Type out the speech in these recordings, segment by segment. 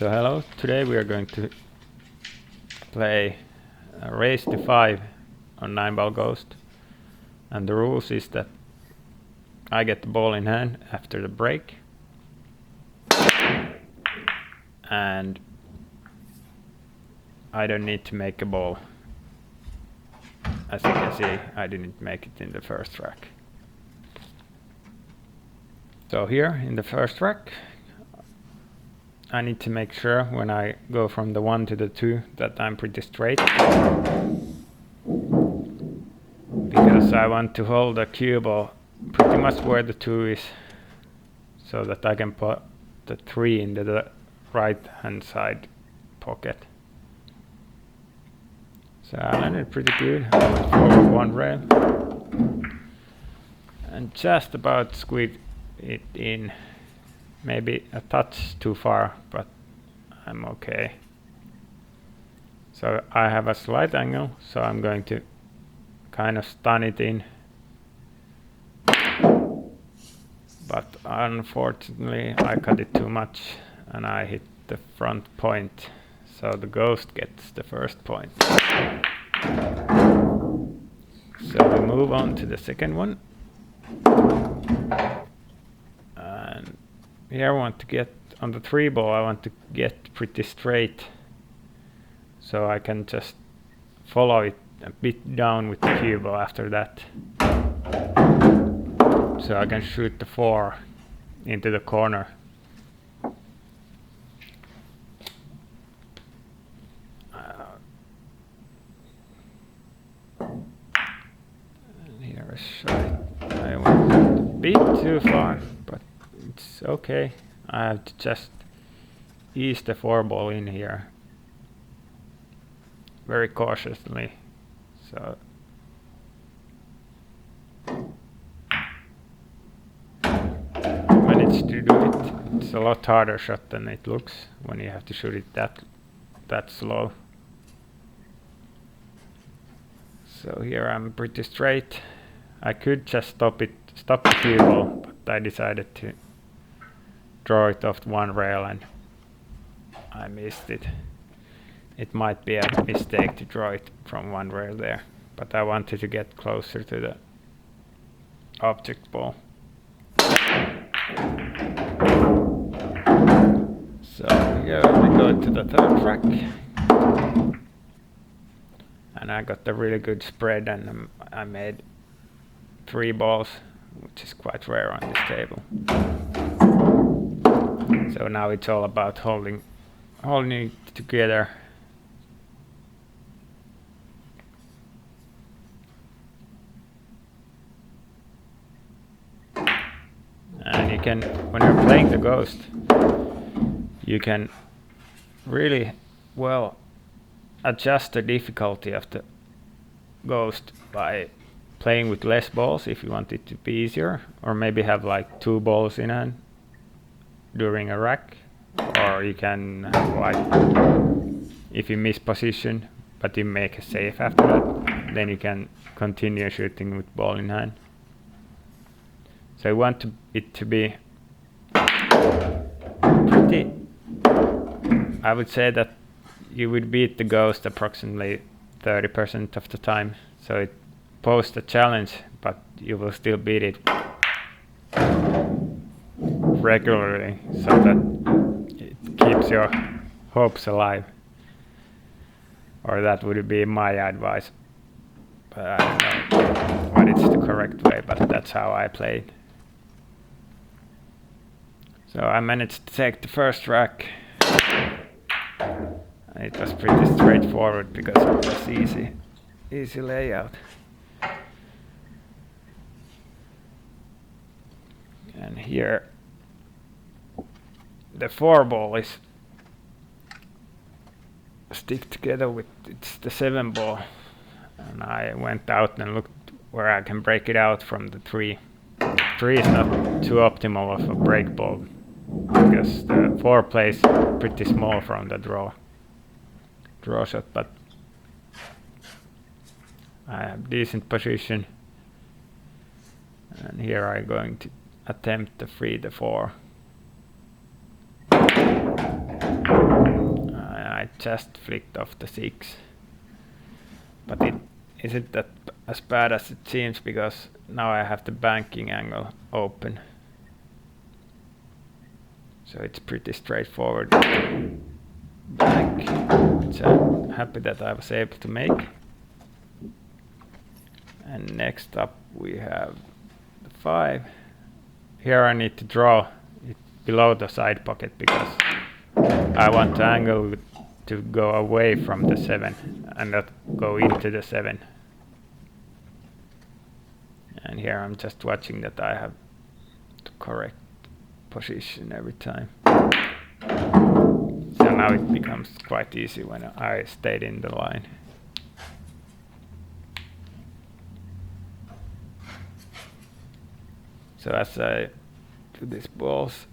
So hello, today we are going to play Race to 5 on 9-ball Ghost, and the rules is that I get the ball in hand after the break, and I don't need to make a ball. As you can see, I didn't make it in the first rack. So here in the first rack, I need to make sure when I go from the 1 to the 2 that I'm pretty straight, because I want to hold the cue ball pretty much where the 2 is, so that I can put the 3 into the right hand side pocket. So I landed pretty good. I went forward 1 rail and just about squeezed it in. Maybe a touch too far, but I'm okay. So I have a slight angle, so I'm going to kind of stun it in. But unfortunately I cut it too much and I hit the front point, so the Ghost gets the first point. So we move on to the second one. And here I want to get on the 3 ball, I want to get pretty straight, so I can just follow it a bit down with the cue ball after that. So I can shoot the 4 into the corner. And here a shot. I went a bit too far, but it's okay. I have to just ease the 4 ball in here very cautiously. So managed to do it. It's a lot harder shot than it looks when you have to shoot it that slow. So here I'm pretty straight. I could just stop the cue ball, but I decided to draw it off 1 rail and I missed it. It might be a mistake to draw it from 1 rail there, but I wanted to get closer to the object ball. So here we go to the 3rd rack, and I got a really good spread, and I made 3 balls, which is quite rare on this table. So now it's all about holding it together. And you can, when you're playing the Ghost, you can really well adjust the difficulty of the Ghost by playing with less balls if you want it to be easier, or maybe have like 2 balls in hand during a rack, or you can have like, if you miss position but you make a save after that, then you can continue shooting with ball in hand. So I want it to be pretty, I would say that you would beat the Ghost approximately 30% of the time, so it poses a challenge, but you will still beat it regularly, so that it keeps your hopes alive. Or that would be my advice, but I don't know what is the correct way, but that's how I played. So I managed to take the first rack. It was pretty straightforward because it was easy layout. And here the 4 ball is stick together with the 7 ball, and I went out and looked where I can break it out from the 3. 3 is not too optimal of a break ball because the 4 plays pretty small from the draw shot, but I have decent position, and here I'm going to attempt to free the 4. just flicked off the 6. But it isn't that as bad as it seems, because now I have the banking angle open. So it's pretty straightforward bank, which I'm happy that I was able to make. And next up we have the 5. Here I need to draw it below the side pocket, because I want the angle to go away from the 7 and not go into the 7. And here I'm just watching that I have the correct position every time. So now it becomes quite easy when I stayed in the line. So as I do these balls,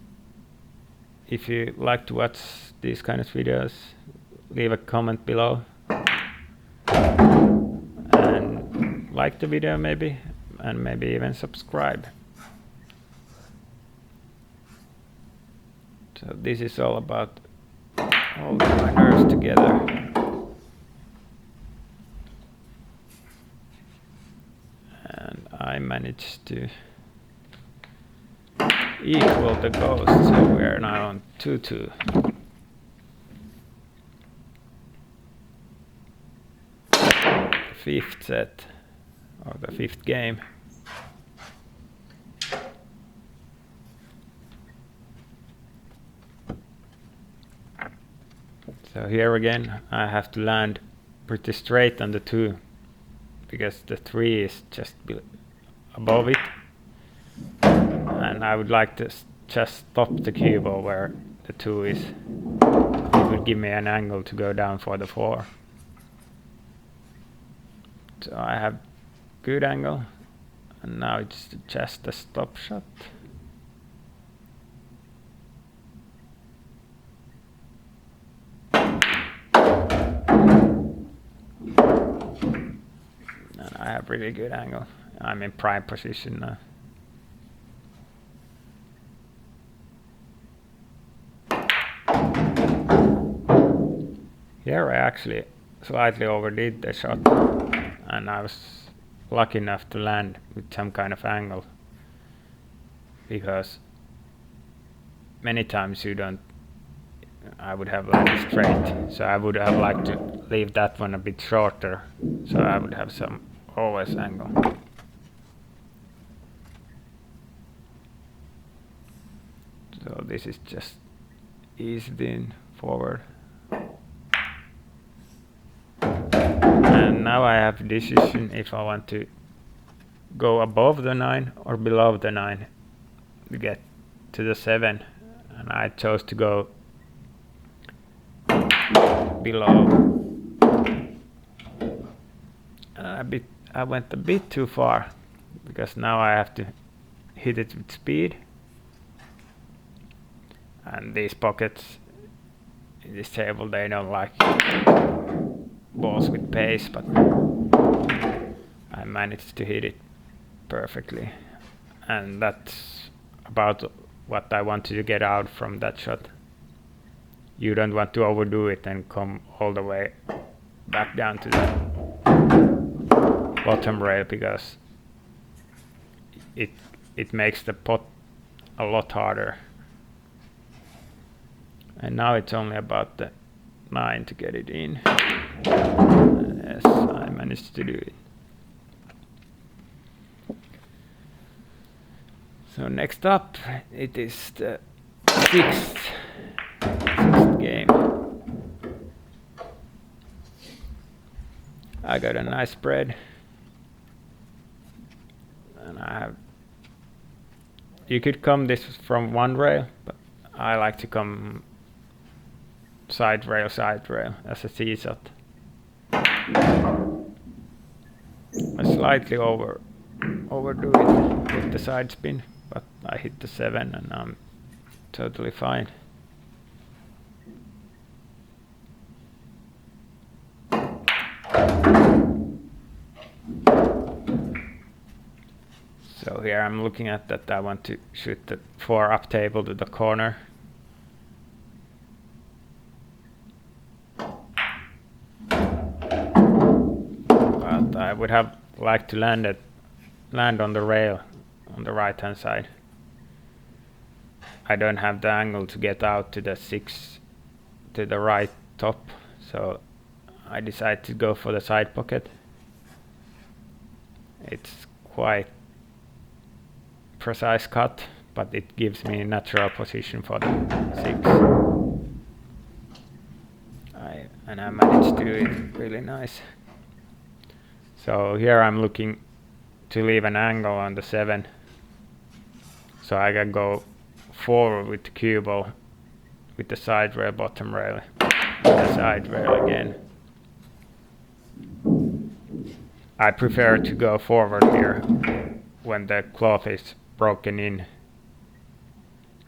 if you like to watch these kind of videos, leave a comment below and like the video maybe, and maybe even subscribe. So this is all about holding my nerves together. And I managed to equal the ghost, so we're now on 2-2. The 5th set, or the 5th game. So here again I have to land pretty straight on the 2, because the 3 is just above it. And I would like to just stop the cue ball where the 2 is. It would give me an angle to go down for the 4. So I have good angle, and now it's just a stop shot. And I have really good angle. I'm in prime position now. Here I actually slightly overdid the shot, and I was lucky enough to land with some kind of angle, because many times I would have landed straight, so I would have liked to leave that one a bit shorter, so I would have some always angle. So this is just eased in forward. And now I have a decision if I want to go above the 9 or below the 9 to get to the 7, and I chose to go below. I went a bit too far, because now I have to hit it with speed, and these pockets in this table, they don't like balls with pace, but I managed to hit it perfectly, and that's about what I wanted to get out from that shot. You don't want to overdo it and come all the way back down to the bottom rail, because it makes the pot a lot harder. And now it's only about the 9 to get it in. Yes, I managed to do it. So next up, it is the sixth game. I got a nice spread, and you could come this from one rail, but I like to come side rail as a C shot. I slightly overdo it with the side spin, but I hit the 7 and I'm totally fine. So here I'm looking at that I want to shoot the 4 up table to the corner. I would have liked to land on the rail on the right hand side. I don't have the angle to get out to the 6 to the right top, so I decided to go for the side pocket. It's quite precise cut, but it gives me a natural position for the 6. And I managed to do it really nice. So here I'm looking to leave an angle on the 7, so I can go forward with the cue ball with the side rail, bottom rail, the side rail again. I prefer to go forward here when the cloth is broken in.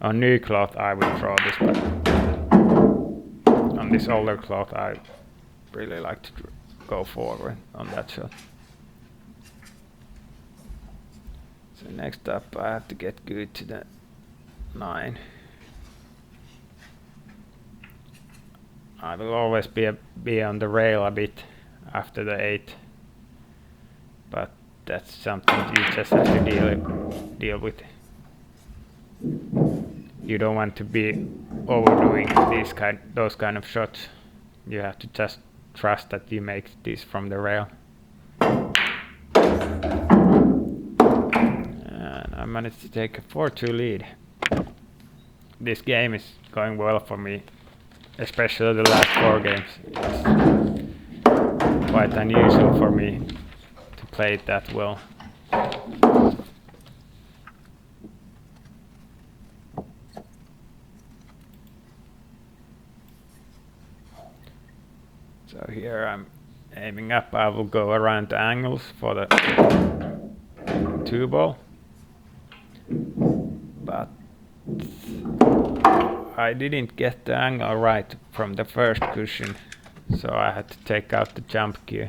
On new cloth I would throw this, but on this older cloth I really like to go forward on that shot. So next up I have to get good to the 9. I will always be on the rail a bit after the 8, but that's something you just have to deal with. You don't want to be overdoing those kind of shots. You have to just trust that you make this from the rail. And I managed to take a 4-2 lead. This game is going well for me, especially the last 4 games. It's quite unusual for me to play it that well. So here I'm aiming up. I will go around the angles for the 2 ball, but I didn't get the angle right from the first cushion, so I had to take out the jump cue.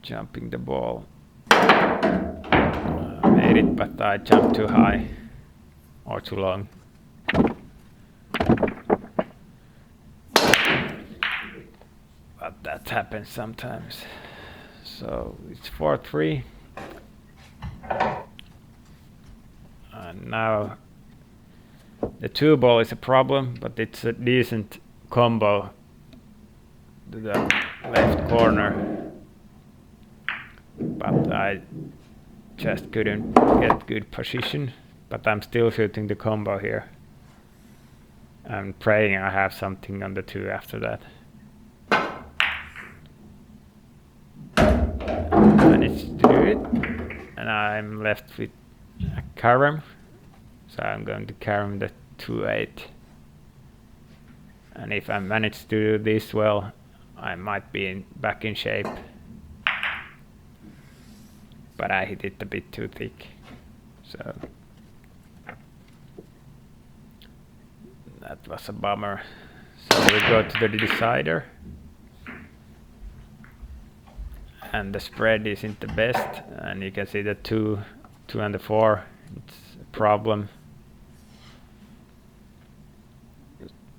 Jumping the ball. I made it, but I jumped too high or too long. But that happens sometimes. So it's 4-3. And now the 2 ball is a problem, but it's a decent combo to the left corner. But I just couldn't get good position. But I'm still shooting the combo here. I'm praying I have something on the 2 after that. Managed to do it, and I'm left with a carom, so I'm going to carom the 2-8, and if I manage to do this well, I might be back in shape, but I hit it a bit too thick, so that was a bummer. So we go to the decider. And the spread isn't the best, and you can see the 2 and the 4, it's a problem.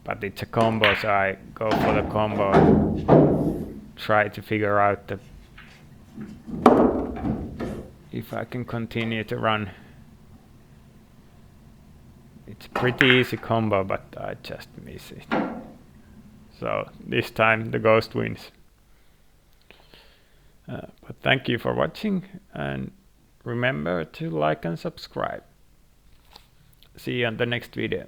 But it's a combo, so I go for the combo and try to figure out if I can continue to run. It's a pretty easy combo, but I just miss it. So this time the ghost wins. But thank you for watching, and remember to like and subscribe. See you on the next video.